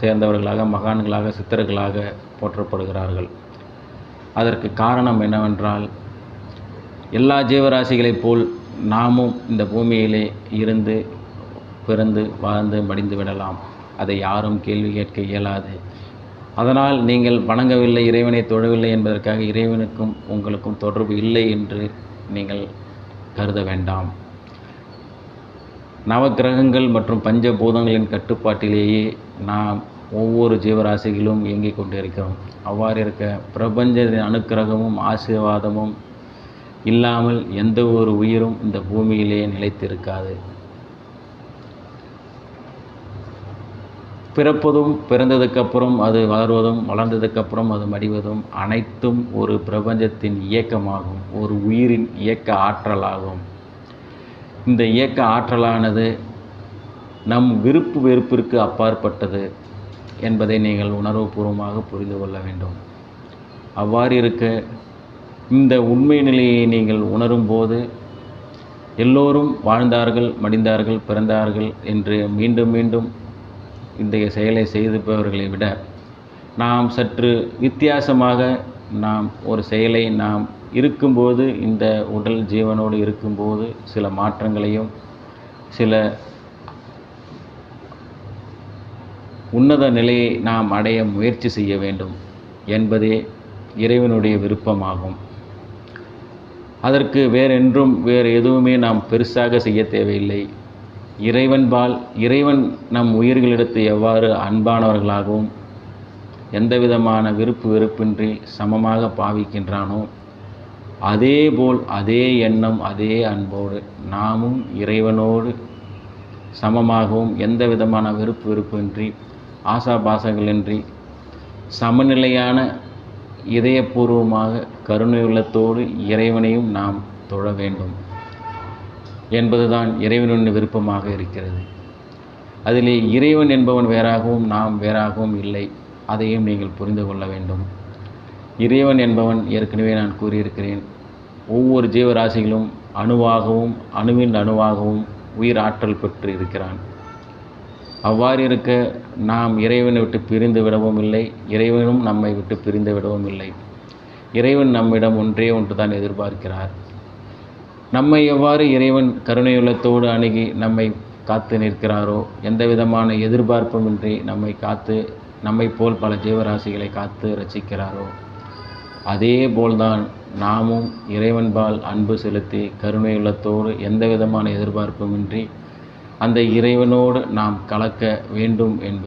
சேர்ந்தவர்களாக, மகான்களாக, சித்தர்களாக போற்றப்படுகிறார்கள். அதற்கு காரணம் என்னவென்றால், எல்லா ஜீவராசிகளைப் போல் நாமும் இந்த பூமியிலே இருந்து பிறந்து வாழ்ந்து மடிந்து விடலாம். அதை யாரும் கேள்வி கேட்க இயலாது. அதனால் நீங்கள் வணங்கவில்லை, இறைவனை தொழவில்லை என்பதற்காக இறைவனுக்கும் உங்களுக்கும் தொடர்பு இல்லை என்று நீங்கள் கருத வேண்டாம். நவக்கிரகங்கள் மற்றும் பஞ்சபூதங்களின் கட்டுப்பாட்டிலேயே நாம் ஒவ்வொரு ஜீவராசிகளும் இயங்கிக் கொண்டிருக்கிறோம். அவ்வாறு இருக்க பிரபஞ்சத்தின் அனுக்கிரகமும் ஆசீர்வாதமும் இல்லாமல் எந்த ஒரு உயிரும் இந்த பூமியிலே நிலைத்திருக்காது. பிறப்பதும், பிறந்ததுக்கப்புறம் அது வளர்வதும், வளர்ந்ததுக்கப்புறம் அது மடிவதும் அனைத்தும் ஒரு பிரபஞ்சத்தின் இயக்கமாகும், ஒரு உயிரின் இயக்க ஆற்றலாகும். இந்த இயக்க ஆற்றலானது நம் விருப்பு வெறுப்பிற்கு அப்பாற்பட்டது என்பதை நீங்கள் உணர்வுபூர்வமாக புரிந்து கொள்ள வேண்டும். அவ்வாறு இருக்க இந்த உண்மை நிலையை நீங்கள் உணரும்போது, எல்லோரும் வாழ்ந்தார்கள், மடிந்தார்கள், பிறந்தார்கள் என்று மீண்டும் மீண்டும் இந்த செயலை செய்துபவர்களை விட நாம் சற்று வித்தியாசமாக நாம் ஒரு செயலை நாம் இருக்கும்போது, இந்த உடல் ஜீவனோடு இருக்கும்போது சில மாற்றங்களையும் சில உன்னத நிலையை நாம் அடைய முயற்சி செய்ய வேண்டும் என்பதே இறைவனுடைய விருப்பமாகும். அதற்கு வேறு எதுவுமே நாம் பெருசாக செய்ய தேவையில்லை. இறைவன் நம் உயிர்களிடத்து எவ்வாறு அன்பானவர்களாகவும் எந்தவிதமான விருப்பு வெறுப்பின்றி சமமாக பாவிக்கின்றானோ, அதேபோல் அதே எண்ணம் அதே அன்போடு நாமும் இறைவனோடு சமமாகவும் எந்த விதமான விருப்பு வெறுப்பின்றி ஆசாபாசங்களின்றி சமநிலையான இதயபூர்வமாக கருணையுள்ளத்தோடு இறைவனையும் நாம் தொழ வேண்டும் என்பதுதான் இறைவனுடைய விருப்பமாக இருக்கிறது. அதிலே இறைவன் என்பவன் வேறாகவும் நாம் வேறாகவும் இல்லை. அதையும் நீங்கள் புரிந்து கொள்ள வேண்டும். இறைவன் என்பவன் ஏற்கனவே நான் கூறியிருக்கிறேன், ஒவ்வொரு ஜீவராசிகளும் அணுவாகவும் அணுவின் அணுவாகவும் உயிர் ஆற்றல் பெற்று இருக்கிறான். அவ்வாறு இருக்க நாம் இறைவனை விட்டு பிரிந்து விடவும் இல்லை, இறைவனும் நம்மை விட்டு பிரிந்து விடவும் இல்லை. இறைவன் நம்மிடம் ஒன்றே ஒன்றுதான் எதிர்பார்க்கிறார். நம்மை எவ்வாறு இறைவன் கருணையுள்ளத்தோடு அணுகி நம்மை காத்து நிற்கிறாரோ, எந்த விதமான எதிர்பார்ப்புமின்றி நம்மை காத்து நம்மை போல் பல ஜீவராசிகளை காத்து ரசிக்கிறாரோ, அதே போல்தான் நாமும் இறைவன்பால் அன்பு செலுத்தி கருணையுள்ளத்தோடு எந்த விதமான எதிர்பார்ப்புமின்றி அந்த இறைவனோடு நாம் கலக்க வேண்டும் என்பது